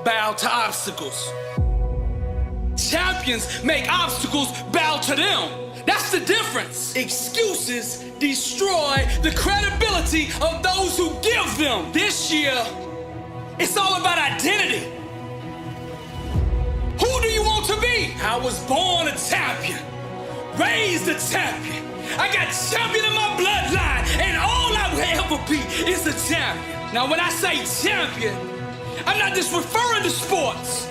bow to obstacles. Champions make obstacles bow to them. That's the difference. Excuses destroy the credibility of those who give them. This year, it's all about identity. Who do you want to be? I was born a champion, raised a champion. I got champion in my bloodline, and all I will ever be is a champion. Now, when I say champion, I'm not just referring to sports.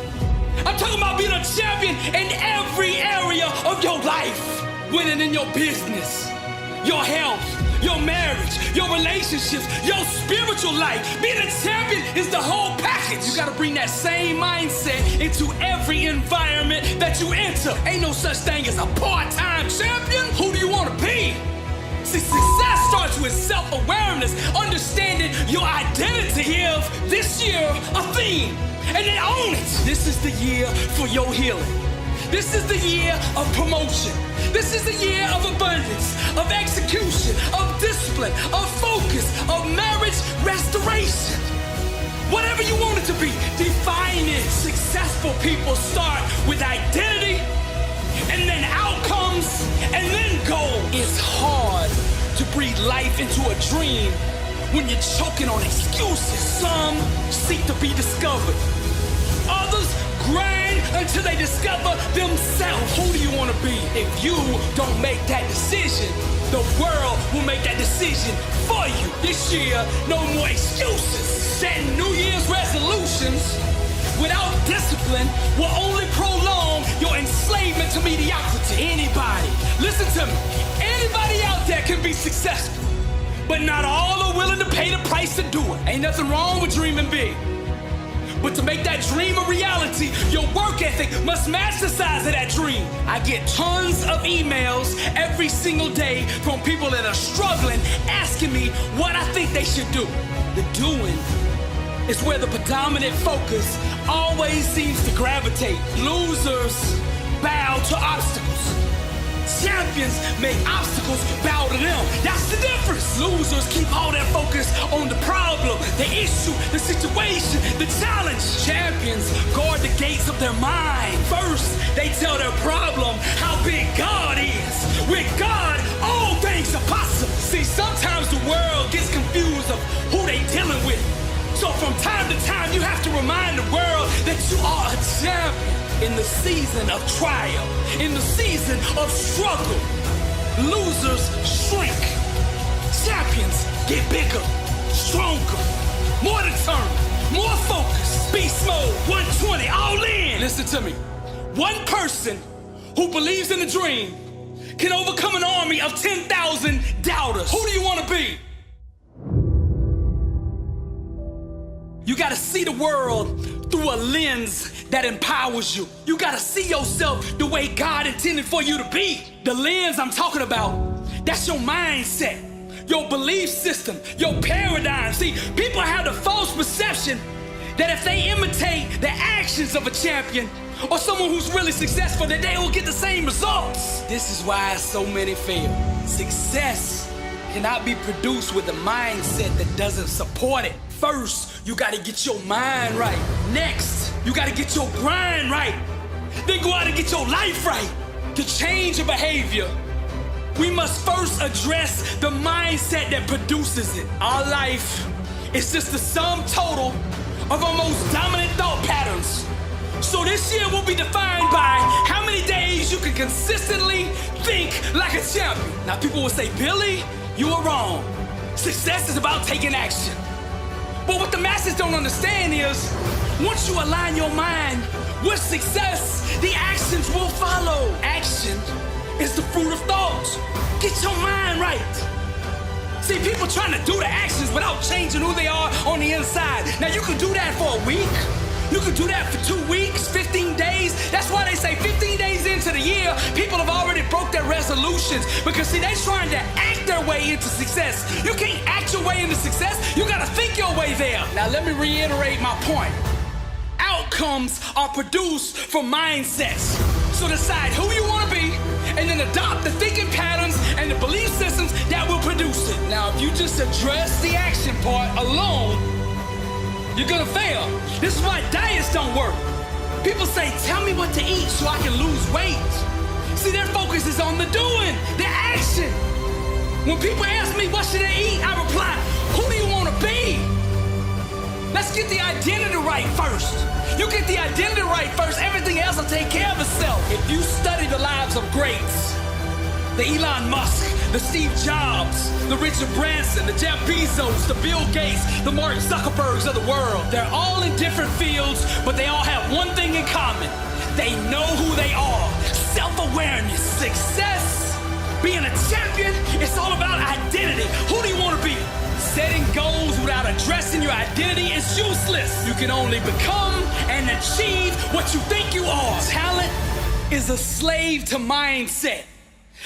I'm talking about being a champion in every area of your life. Winning in your business, your health, your marriage, your relationships, your spiritual life. Being a champion is the whole package. You gotta bring that same mindset into every environment that you enter. Ain't no such thing as a part-time champion. Who do you wanna be? See, success starts with self-awareness, understanding your identity. Give this year a theme, and then own it. This is the year for your healing. This is the year of promotion. This is the year of abundance, of execution, of discipline, of focus, of marriage restoration. Whatever you want it to be, define it. Successful people start with identity, and then outcomes, and then goal. It's hard to breathe life into a dream when you're choking on excuses. Some seek to be discovered. Others grind until they discover themselves. Who do you want to be? If you don't make that decision, the world will make that decision for you. This year, no more excuses. Setting New Year's resolutions without discipline will only prolong your enslavement to mediocrity. Anybody, listen to me, anybody out there can be successful, but not all are willing to pay the price to do it. Ain't nothing wrong with dreaming big, but to make that dream a reality, your work ethic must match the size of that dream. I get tons of emails every single day from people that are struggling, asking me what I think they should do. The doing is where the predominant focus always seems to gravitate. Losers bow to obstacles. Champions make obstacles bow to them. That's the difference. Losers keep all their focus on the problem, the issue, the situation, the challenge. Champions guard the gates of their mind. First, they tell their problem how big God is. With God, all things are possible. See, sometimes the world gets confused of who they dealing with. So from time to time, you have to remind the world that you are a champion. In the season of trial, in the season of struggle, losers shrink. Champions get bigger, stronger, more determined, more focused. Beast mode, 120, all in. Listen to me. One person who believes in a dream can overcome an army of 10,000 doubters. Who do you want to be? You gotta see the world through a lens that empowers you. You gotta see yourself the way God intended for you to be. The lens I'm talking about, that's your mindset, your belief system, your paradigm. See, people have the false perception that if they imitate the actions of a champion or someone who's really successful, that they will get the same results. This is why so many fail. Success cannot be produced with a mindset that doesn't support it. First, you gotta get your mind right. Next, you gotta get your grind right. Then go out and get your life right. To change your behavior, we must first address the mindset that produces it. Our life is just the sum total of our most dominant thought patterns. So this year will be defined by how many days you can consistently think like a champion. Now people will say, Billy, you are wrong. Success is about taking action. But what the masses don't understand is, once you align your mind with success, the actions will follow. Action is the fruit of thought. Get your mind right. See, people trying to do the actions without changing who they are on the inside. Now, you can do that for a week. You can do that for 2 weeks, 15 days. That's why they say 15 days into the year, people have already broke their resolutions. Because see, they're trying to act their way into success. You can't act your way into success. You gotta think your way there. Now let me reiterate my point. Outcomes are produced from mindsets. So decide who you wanna be, and then adopt the thinking patterns and the belief systems that will produce it. Now, if you just address the action part alone, You're gonna fail. This is why diets don't work. People say, tell me what to eat so I can lose weight. See, their focus is on the doing, the action. When people ask me, what should I eat? I reply, who do you want to be? Let's get the identity right first. You get the identity right first, everything else will take care of itself. If you study the lives of greats, the Elon Musk, the Steve Jobs, the Richard Branson, the Jeff Bezos, the Bill Gates, the Mark Zuckerbergs of the world, they're all in different fields, but they all have one thing in common. They know who they are. Self-awareness, success, being a champion, it's all about identity. Who do you want to be? Setting goals without addressing your identity is useless. You can only become and achieve what you think you are. Talent is a slave to mindset.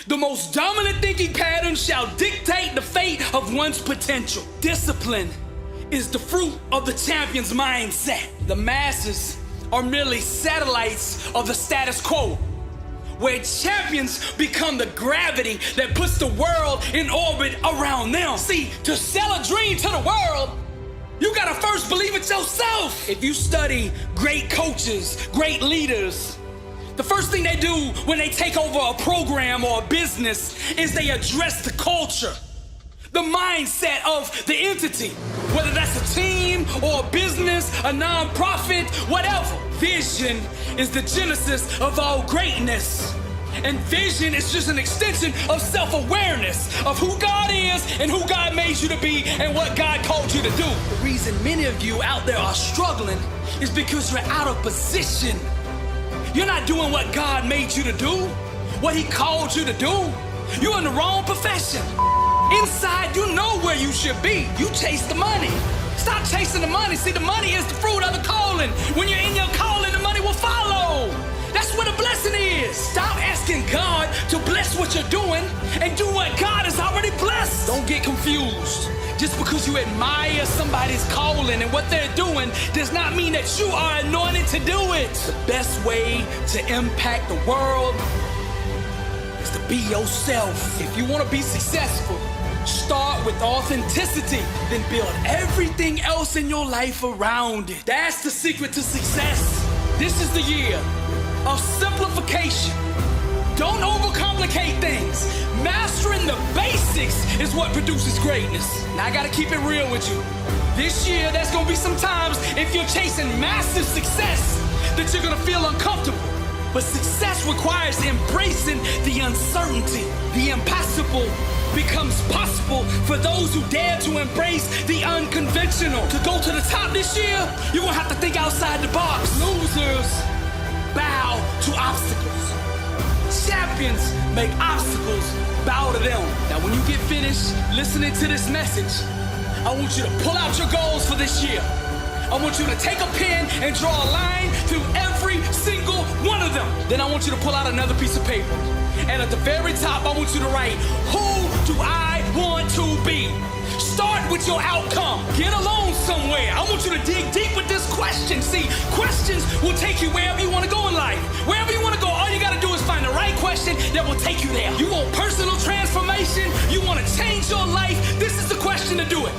The most dominant thinking pattern shall dictate the fate of one's potential. Discipline is the fruit of the champion's mindset. The masses are merely satellites of the status quo, where champions become the gravity that puts the world in orbit around them. See, to sell a dream to the world, you gotta first believe it yourself. If you study great coaches, great leaders, the first thing they do when they take over a program or a business is they address the culture, the mindset of the entity, whether that's a team or a business, a nonprofit, whatever. Vision is the genesis of all greatness. And vision is just an extension of self-awareness of who God is and who God made you to be and what God called you to do. The reason many of you out there are struggling is because you're out of position. You're not doing what God made you to do, what He called you to do. You're in the wrong profession. Inside, you know where you should be. You chase the money. Stop chasing the money. See, the money is the fruit of the calling. When you're in your calling, the money will follow. That's where the blessing is. Stop asking God to bless what you're doing and do what God has already blessed. Don't get confused. Just because you admire somebody's calling and what they're doing does not mean that you are anointed to do it. The best way to impact the world is to be yourself. If you want to be successful, start with authenticity, then build everything else in your life around it. That's the secret to success. This is the year of simplification. Don't overcomplicate things. Mastering the basics is what produces greatness. Now I gotta keep it real with you. This year, there's gonna be some times if you're chasing massive success that you're gonna feel uncomfortable. But success requires embracing the uncertainty. The impossible becomes possible for those who dare to embrace the unconventional. To go to the top this year, you're gonna have to think outside the box. Losers bow to obstacles. Champions make obstacles bow to them. Now when you get finished listening to this message, I want you to pull out your goals for this year. I want you to take a pen and draw a line through every single one of them. Then I want you to pull out another piece of paper. And at the very top, I want you to write, who do I want to be? Start with your outcome. Get alone somewhere. I want you to dig deep with this question. See, questions will take you wherever you want to go in life. Wherever you want to go, all you got to do is find the right question that will take you there. You want personal transformation? You want to change your life? This is the question to do it.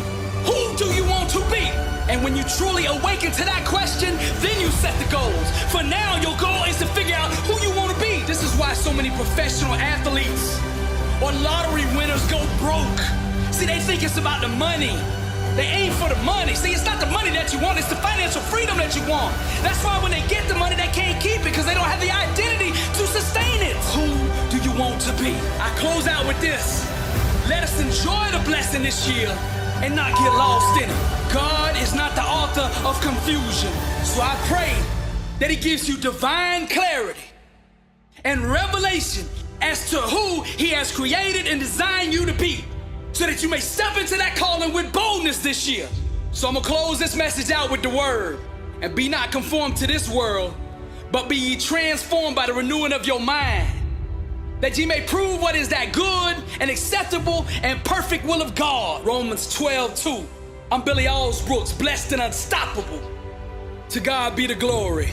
Who do you want to be? And when you truly awaken to that question, then you set the goals. For now, your goal is to figure out who you want to be. This is why so many professional athletes or lottery winners go broke. See, they think it's about the money. They aim for the money. See, it's not the money that you want, it's the financial freedom that you want. That's why when they get the money, they can't keep it because they don't have the identity to sustain it. Who do you want to be? I close out with this. Let us enjoy the blessing this year and not get lost in it. God is not the author of confusion. So I pray that He gives you divine clarity and revelation as to who He has created and designed you to be, so that you may step into that calling with boldness this year. So I'm gonna close this message out with the word. And be not conformed to this world, but be ye transformed by the renewing of your mind, that ye may prove what is that good and acceptable and perfect will of God. Romans 12:2. I'm Billy Allsbrooks, blessed and unstoppable. To God be the glory.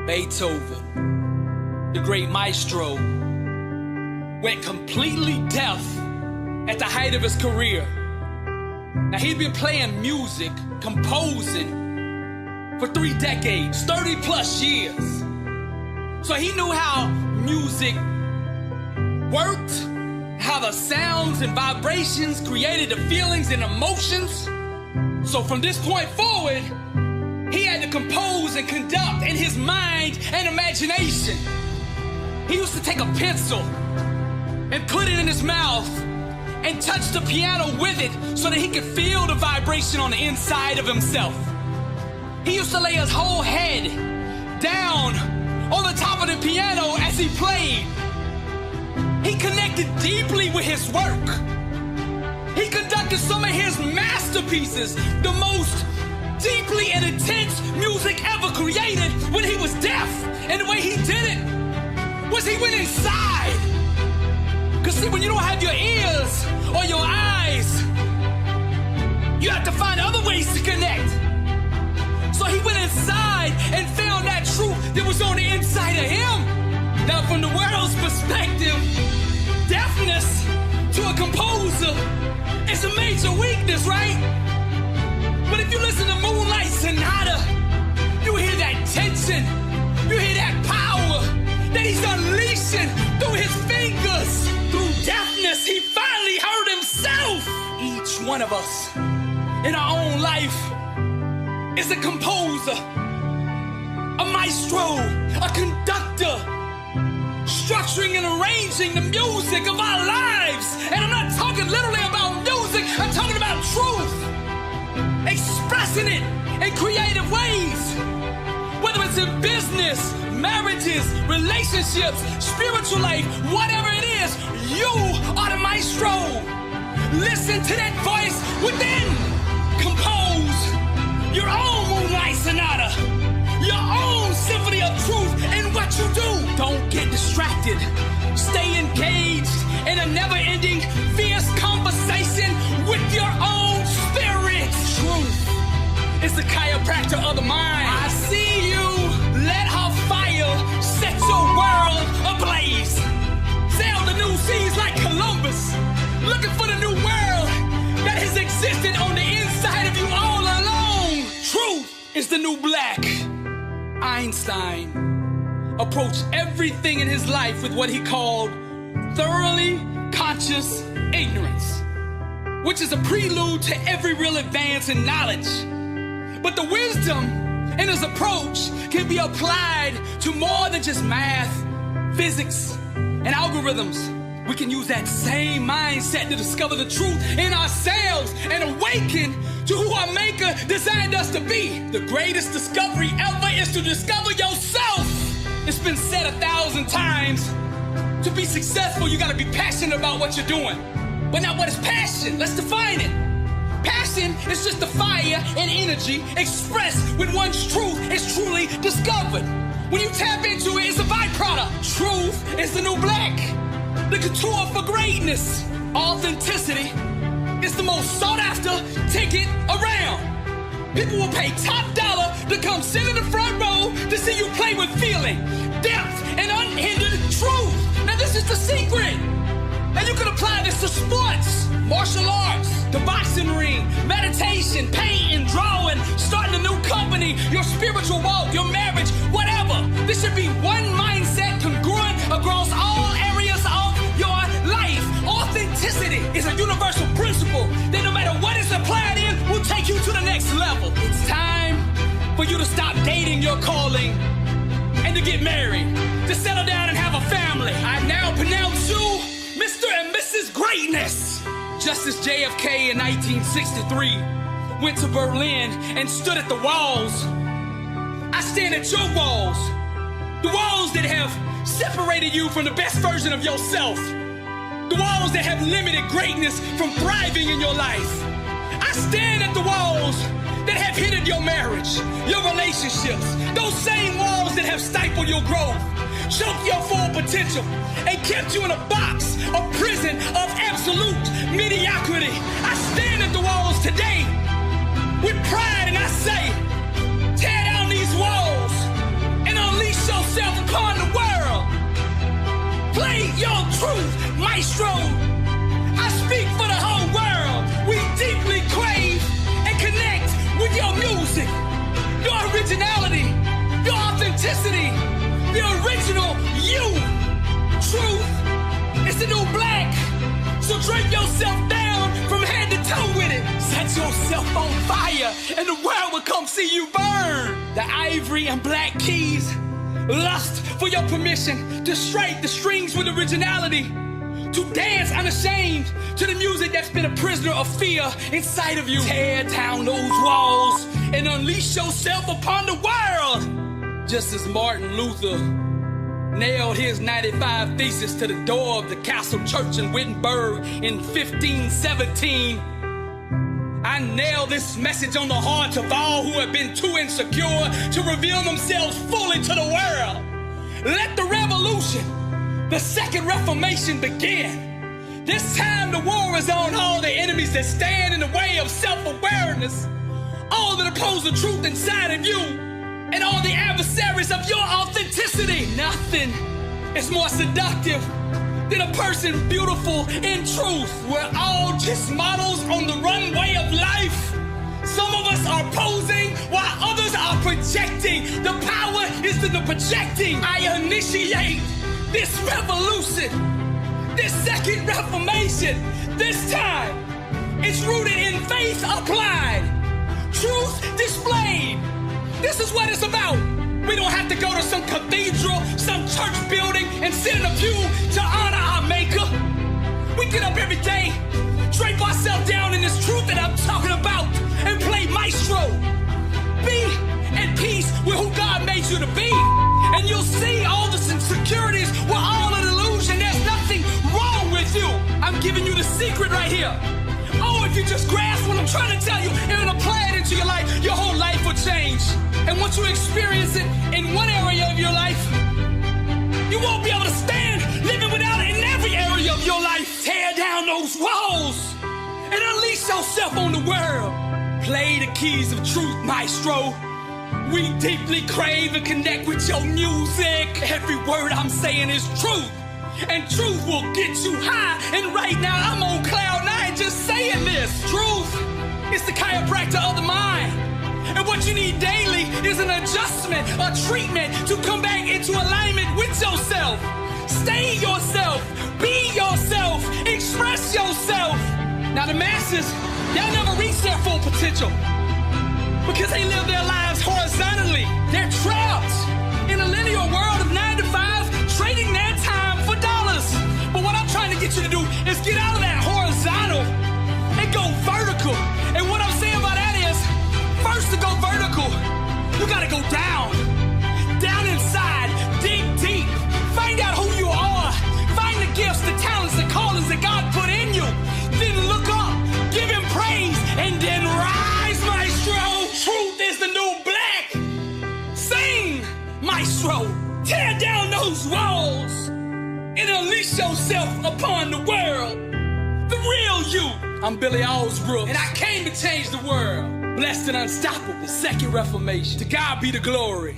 Beethoven, the great maestro, went completely deaf at the height of his career. Now, he'd been playing music, composing for 3 decades, 30 plus years. So he knew how music worked, how the sounds and vibrations created the feelings and emotions. So from this point forward, he had to compose and conduct in his mind and imagination. He used to take a pencil and put it in his mouth and touch the piano with it so that he could feel the vibration on the inside of himself. He used to lay his whole head down on the top of the piano as he played. He connected deeply with his work. He conducted some of his masterpieces, the most deeply and intense music ever created, when he was deaf. And the way he did it was he went inside. Because see, when you don't have your ears or your eyes, you have to find other ways to connect. So he went inside and found that truth that was on the inside of him. Now, from the world's perspective, deafness to a composer is a major weakness, right? But if you listen to Moonlight Sonata, you hear that tension, you hear that power that he's unleashing through his fingers. Through deafness, he finally heard himself. Each one of us in our own life is a composer, a maestro, a conductor, structuring and arranging the music of our lives. And I'm not talking literally about music, I'm talking about truth. Expressing it in creative ways. Whether it's in business, marriages, relationships, spiritual life, whatever it is, you are the maestro. Listen to that voice within. Compose your own Moonlight Sonata, your own symphony of truth in what you do. Don't get distracted. Stay engaged in a never-ending, fierce conversation with your own spirit. Truth is the chiropractor of the mind. I see you. Let her fire set your world ablaze. Sail the new seas like Columbus, looking for the new world that has existed on the inside of you all along. Truth is the new black. Einstein approached everything in his life with what he called thoroughly conscious ignorance, which is a prelude to every real advance in knowledge. But the wisdom in his approach can be applied to more than just math, physics, and algorithms. We can use that same mindset to discover the truth in ourselves and awaken to who our Maker designed us to be. The greatest discovery ever is to discover yourself. It's been said 1,000 times. To be successful, you gotta be passionate about what you're doing. But now, what is passion? Let's define it. Passion is just the fire and energy expressed when one's truth is truly discovered. When you tap into it, it's a byproduct. Truth is the new black. The couture for greatness. Authenticity is the most sought after ticket around. People will pay top dollar to come sit in the front row to see you play with feeling, depth, and unhindered truth. Now, this is the secret. And you can apply this to sports, martial arts, the boxing ring, meditation, painting, drawing, starting a new company, your spiritual walk, your marriage, whatever. This should be one mindset congruent across all areas of your life. Authenticity is a universal principle that no matter what is applied in, will take you to the next level. It's time for you to stop dating your calling and to get married, to settle down and have a family. I now pronounce you Mr. and Mrs. Greatness. Just as JFK in 1963 went to Berlin and stood at the walls, I stand at your walls. The walls that have separated you from the best version of yourself. The walls that have limited greatness from thriving in your life. I stand at the walls that have hindered your marriage, your relationships. Those same walls that have stifled your growth, choked your full potential, and kept you in a box, a prison of absolute mediocrity. I stand at the walls today with pride and I say, tear down these walls and unleash yourself upon the world. Play your truth. Maestro, I speak for the whole world. We deeply crave and connect with your music, your originality, your authenticity, the original you. Truth is the new black. So drape yourself down from head to toe with it. Set yourself on fire and the world will come see you burn. The ivory and black keys lust for your permission to strike the strings with originality, to dance unashamed to the music that's been a prisoner of fear inside of you. Tear down those walls and unleash yourself upon the world. Just as Martin Luther nailed his 95 Thesis to the door of the Castle Church in Wittenberg in 1517, I nail this message on the hearts of all who have been too insecure to reveal themselves fully to the world. Let the revolution, the second reformation, begin. This time the war is on all the enemies that stand in the way of self-awareness, all that oppose the truth inside of you, and all the adversaries of your authenticity. Nothing is more seductive than a person beautiful in truth. We're all just models on the runway of life. Some of us are posing while others are projecting. The power is in the projecting. I initiate this revolution, this second reformation. This time, it's rooted in faith applied, truth displayed. This is what it's about. We don't have to go to some cathedral, some church building, and sit in a pew to honor our maker. We get up every day, drape ourselves down in this truth that I'm talking about, and play Maestro. Be at peace with who God made you to be, and you'll see all the insecurities were all an illusion. There's nothing wrong with you. I'm giving you the secret right here. Oh, if you just grasp what I'm trying to tell you and apply it into your life, your whole life will change. And once you experience it in one area of your life, you won't be able to stand living without it in every area of your life. Tear down those walls and unleash yourself on the world. Play the keys of truth, Maestro. We deeply crave and connect with your music. Every word I'm saying is truth, and truth will get you high. And right now I'm on cloud nine just saying this. Truth is the chiropractor of the mind, and what you need daily is an adjustment, a treatment to come back into alignment with yourself. Stay yourself, be yourself, express yourself. Now the masses, they'll never reach their full potential because they live their lives horizontally. They're trapped in a linear world of 9 to 5, trading their time for dollars. But what I'm trying to get you to do is get out of that horizontal and go vertical. And what I'm saying by that is, first to go vertical, you gotta go down. Down inside, dig deep. Find out who you are. Find the gifts, the talents, the callings that God put in you. Then look up, give him praise, and then rise, Maestro. Truth is the new black. Sing, Maestro. Tear down those walls and unleash yourself upon the world. The real you. I'm Billy Osbrook, and I came to change the world. Blessed and unstoppable, the second reformation. To God be the glory.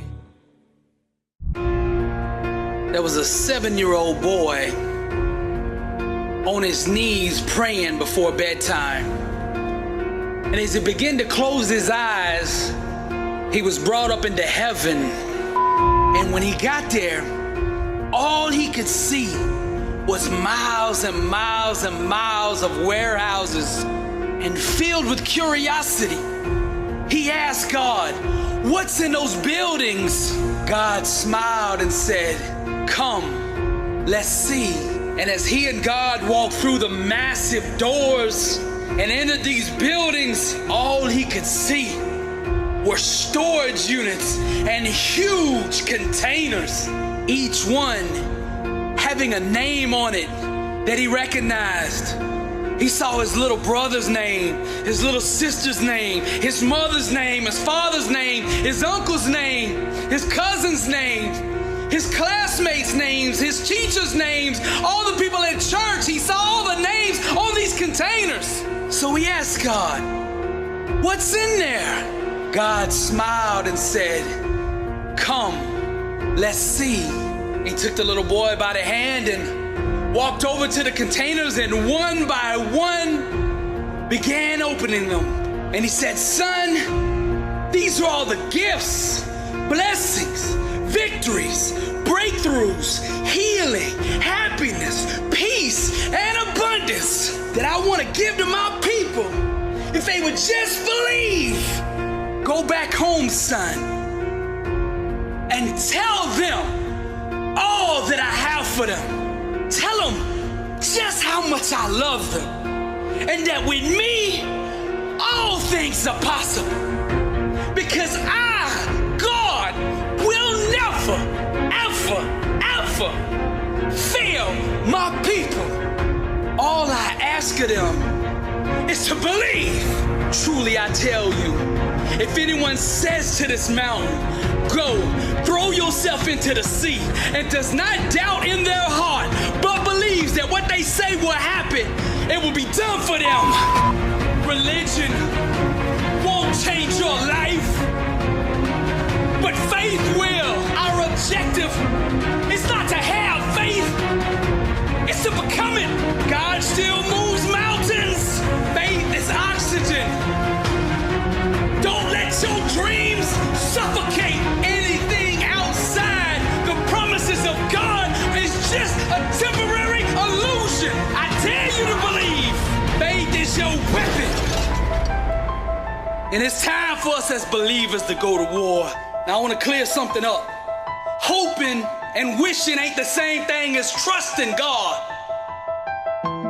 There was a 7-year-old boy on his knees praying before bedtime. And as he began to close his eyes, he was brought up into heaven. And when he got there, all he could see was miles and miles and miles of warehouses. And filled with curiosity, he asked God, "What's in those buildings?" God smiled and said, "Come, let's see." And as he and God walked through the massive doors and entered these buildings, all he could see were storage units and huge containers, each one having a name on it that he recognized. He saw his little brother's name, his little sister's name, his mother's name, his father's name, his uncle's name, his cousin's name, his classmates' names, his teachers' names, all the people at church. He saw all the names on these containers. So he asked God, "What's in there?" God smiled and said, "Come, let's see." He took the little boy by the hand and walked over to the containers and one by one began opening them. And he said, son, these are all the gifts, blessings, victories, breakthroughs, healing, happiness, peace, and abundance that I want to give to my people if they would just believe. Go back home, son, and tell them all that I have for them. Tell them just how much I love them, and that with me, all things are possible. Because I, God, will never, ever, ever fail my people. All I ask of them is to believe. Truly I tell you, if anyone says to this mountain, go, throw yourself into the sea, and does not doubt in their heart, but believes that what they say will happen, it will be done for them. Religion won't change your life, but faith will. Our objective is not to have faith, it's to become it. God still moves mountains. Faith is oxygen. Don't let your dreams suffocate. Anything outside the promises of God is just a temporary illusion. I dare you to believe. Faith is your weapon. And it's time for us as believers to go to war. Now I want to clear something up. Hoping and wishing ain't the same thing as trusting God.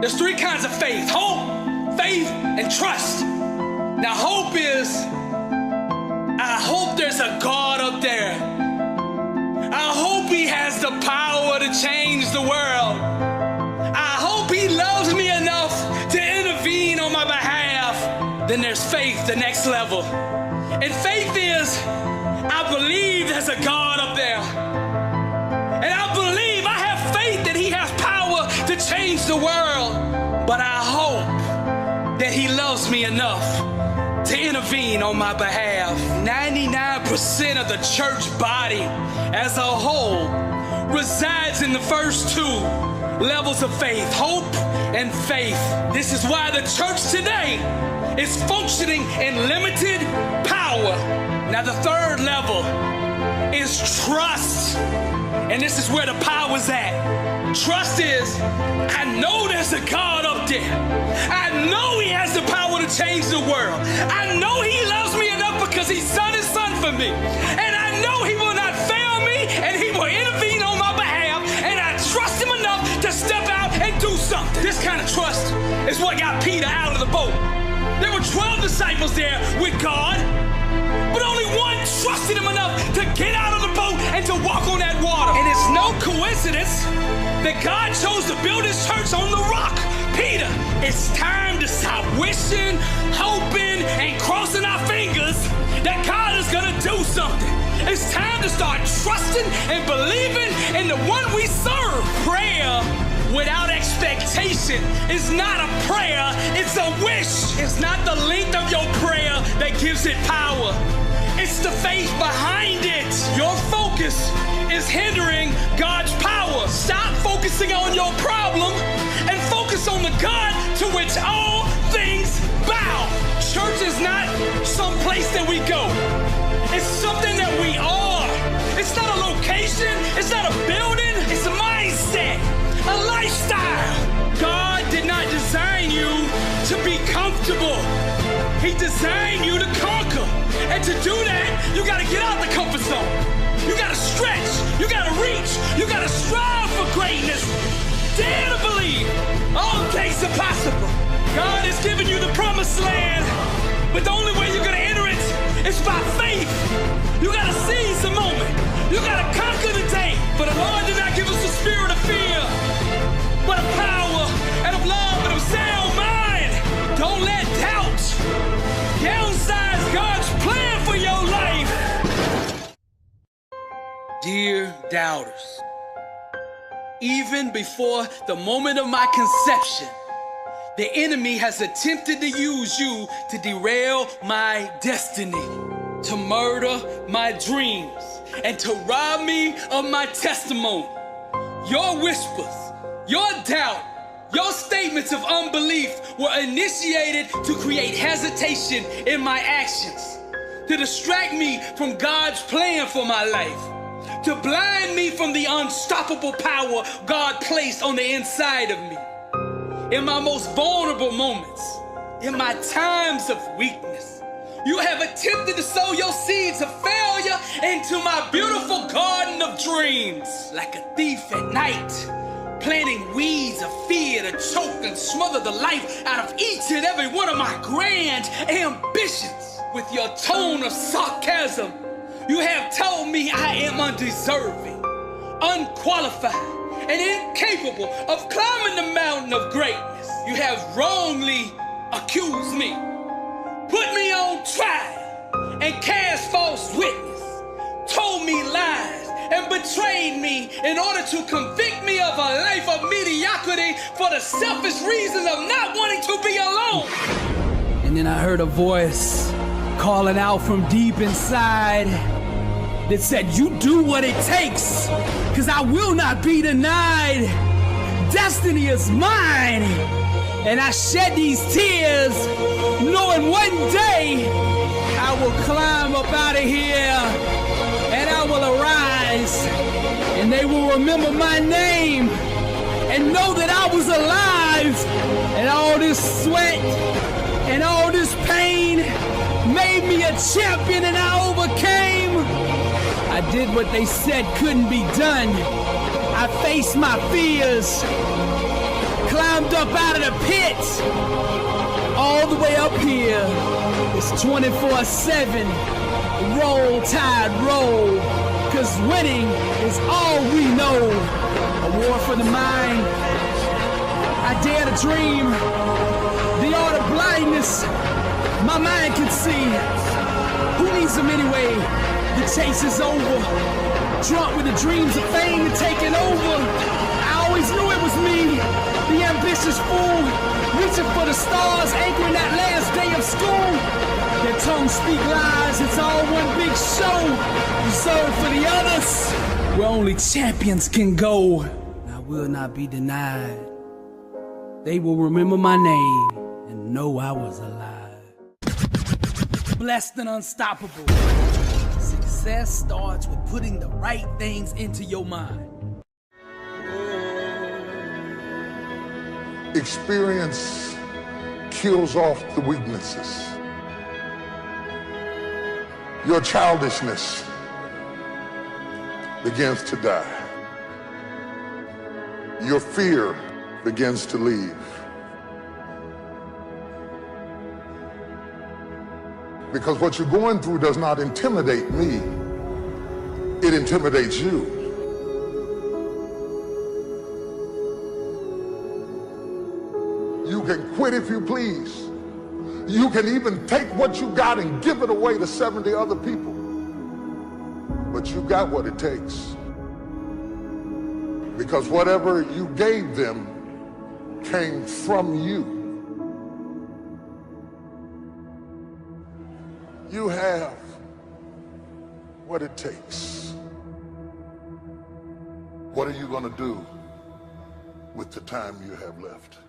There's three kinds of faith: hope, faith, and trust. Now hope is, I hope there's a God up there. I hope he has the power to change the world. I hope he loves me enough to intervene on my behalf. Then there's faith, the next level. And faith is, I believe there's a God up there. And I believe, I have faith that he has power to change the world. But I hope that he loves me enough to intervene on my behalf. 99% of the church body as a whole resides in the first two levels of faith, hope and faith. This is why the church today is functioning in limited power. Now the third level is trust. And this is where the power's at. Trust is, I know there's a God up there. I know he has the power to change the world. I know he loves me enough because he sent his son for me. And I know he will not fail me, and he will intervene on my behalf. And I trust him enough to step out and do something. This kind of trust is what got Peter out of the boat. There were 12 disciples there with God, but only one trusted him enough to get out of the boat and to walk on that water. And it's no coincidence that God chose to build his church on the rock, Peter. It's time to stop wishing, hoping, and crossing our fingers that God is gonna do something. It's time to start trusting and believing in the one we serve. Prayer without expectation is not a prayer, it's a wish. It's not the length of your prayer that gives it power. It's the faith behind it. Your focus is hindering God's power. Stop focusing on your problem and focus on the God to which all things bow. Church is not some place that we go. It's something that we are. It's not a location. It's not a building. It's a mindset, a lifestyle. God did not design you to be comfortable. He designed you to conquer. And to do that, you gotta get out the comfort zone. You gotta stretch. You gotta reach. You gotta strive for greatness. Dare to believe all things are possible. God has given you the promised land, but the only way you're gonna enter it is by faith. You gotta seize the moment. You gotta conquer the day. For the Lord did not give us the spirit of fear, but of power and of love and of sound mind. Don't let doubt downsize God's plan for your life. Dear doubters, even before the moment of my conception, the enemy has attempted to use you to derail my destiny, to murder my dreams, and to rob me of my testimony. Your whispers, Your doubt, your statements of unbelief were initiated to create hesitation in my actions, to distract me from God's plan for my life, to blind me from the unstoppable power God placed on the inside of me. In my most vulnerable moments, in my times of weakness, you have attempted to sow your seeds of failure into my beautiful garden of dreams. Like a thief at night, planting weeds of fear to choke and smother the life out of each and every one of my grand ambitions. With your tone of sarcasm, you have told me I am undeserving, unqualified, and incapable of climbing the mountain of greatness. You have wrongly accused me, put me on trial, and cast false witness, told me lies, and betrayed me in order to convict me of a life of mediocrity for the selfish reasons of not wanting to be alone. And then I heard a voice calling out from deep inside that said, you do what it takes, cause I will not be denied. Destiny is mine. And I shed these tears, knowing one day I will climb up out of here and I will arise, and they will remember my name and know that I was alive. And all this sweat and all this pain made me a champion, and I overcame. I did what they said couldn't be done. I faced my fears, climbed up out of the pit, all the way up here. It's 24/7, roll tide roll, cause winning is all we know. A war for the mind, I dare to dream. The art of blindness, my mind can see. Who needs them anyway? The chase is over. Drunk with the dreams of fame and taking over. I always knew it was me, the ambitious fool, reaching for the stars, anchoring that last day of school. Their tongues speak lies, it's all one big show, reserved for the others, where only champions can go. I will not be denied. They will remember my name and know I was alive. Blessed and unstoppable. Success starts with putting the right things into your mind. Experience kills off the weaknesses. Your childishness begins to die. Your fear begins to leave. Because what you're going through does not intimidate me, it intimidates you. You can quit if you please. You can even take what you got and give it away to 70 other people. But you got what it takes. Because whatever you gave them came from you. You have what it takes. What are you going to do with the time you have left?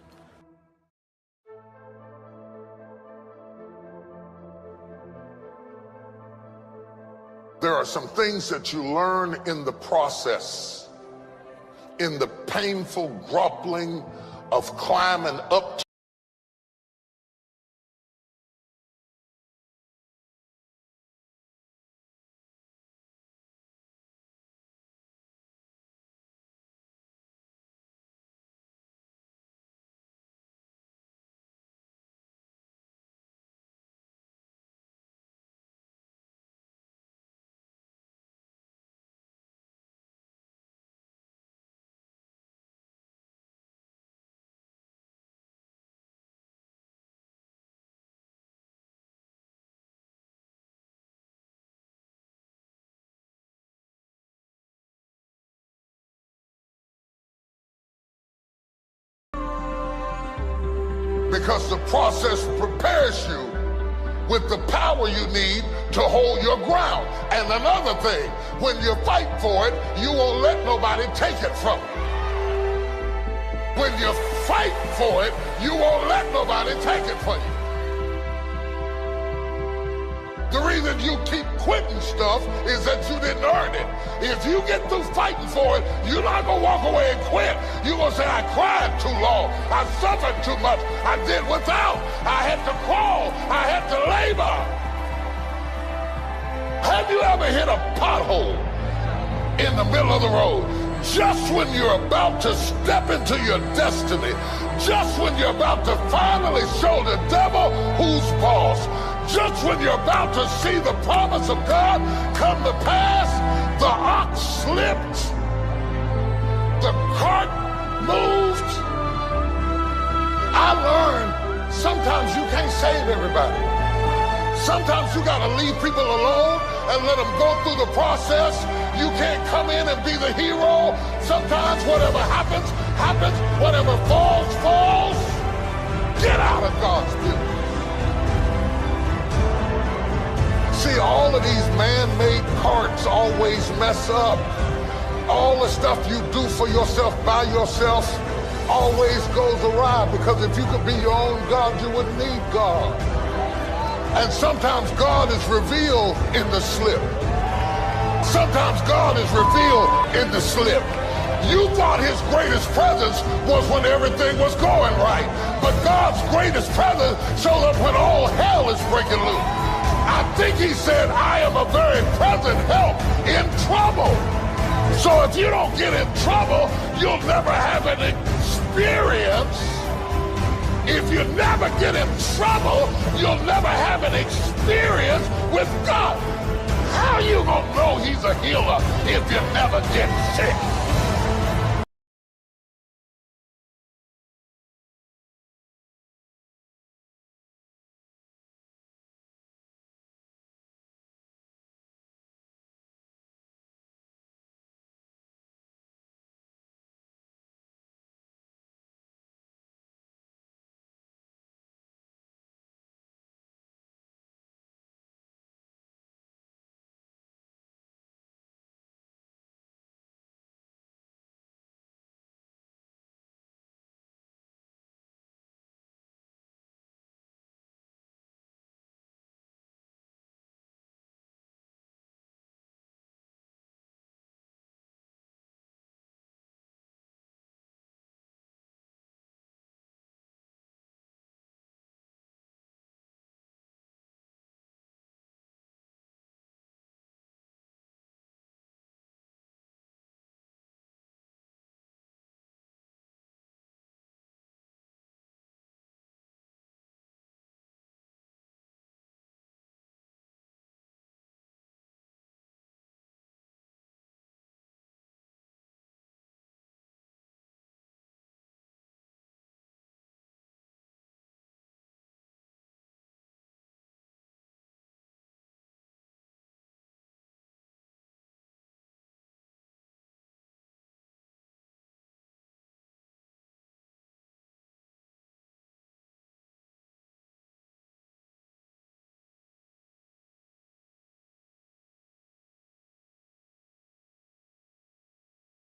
There are some things that you learn in the process, in the painful grappling of climbing up. Because the process prepares you with the power you need to hold your ground. And another thing, when you fight for it, you won't let nobody take it from you. When you fight for it, you won't let nobody take it from you. The reason you keep quitting stuff is that you didn't earn it. If you get through fighting for it, you're not going to walk away and quit. You're going to say, I cried too long. I suffered too much. I did without. I had to crawl. I had to labor. Have you ever hit a pothole in the middle of the road? Just when you're about to step into your destiny, just when you're about to finally show the devil who's boss, just when you're about to see the promise of God come to pass, the ox slipped, the cart moved. I learned sometimes you can't save everybody. Sometimes you gotta leave people alone and let them go through the process. You can't come in and be the hero. Sometimes whatever happens, happens. Whatever falls, falls. Get out of God's view. See, all of these man-made carts always mess up. All the stuff you do for yourself, by yourself, always goes awry, because if you could be your own God, you wouldn't need God. And sometimes God is revealed in the slip. Sometimes God is revealed in the slip. You thought his greatest presence was when everything was going right. But God's greatest presence shows up when all hell is breaking loose. I think he said, I am a very present help in trouble. So if you don't get in trouble, you'll never have an experience. If you never get in trouble, you'll never have an experience with God. How are you gonna know he's a healer if you never get sick?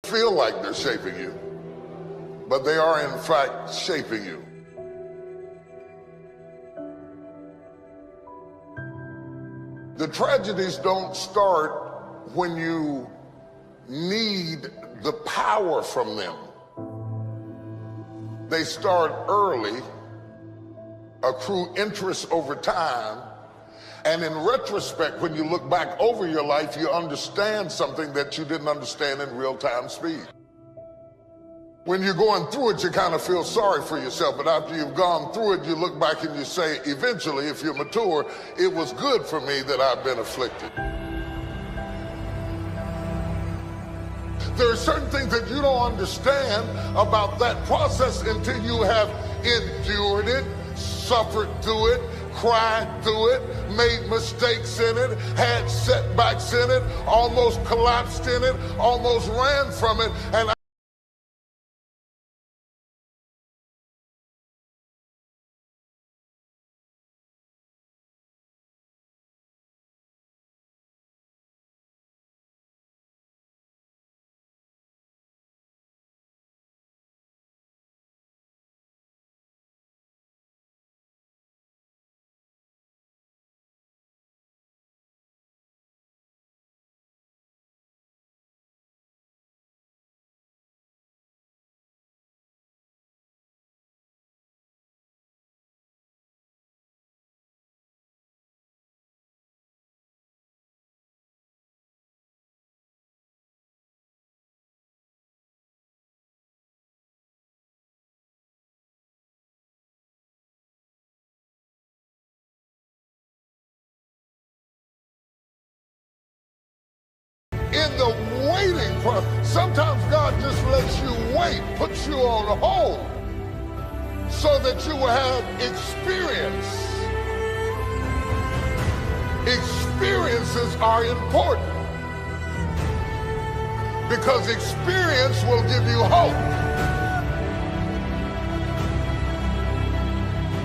Feel like they're shaping you, but they are in fact shaping you. The tragedies don't start when you need the power from them. They start early, accrue interest over time, and in retrospect, when you look back over your life, you understand something that you didn't understand in real-time speed. When you're going through it, you kind of feel sorry for yourself, but after you've gone through it, you look back and you say, eventually, if you're mature, it was good for me that I've been afflicted. There are certain things that you don't understand about that process until you have endured it, suffered through it, cried through it, made mistakes in it, had setbacks in it, almost collapsed in it, almost ran from it, and Sometimes God just lets you wait, puts you on hold, so that you will have experience. Experiences are important because experience will give you hope.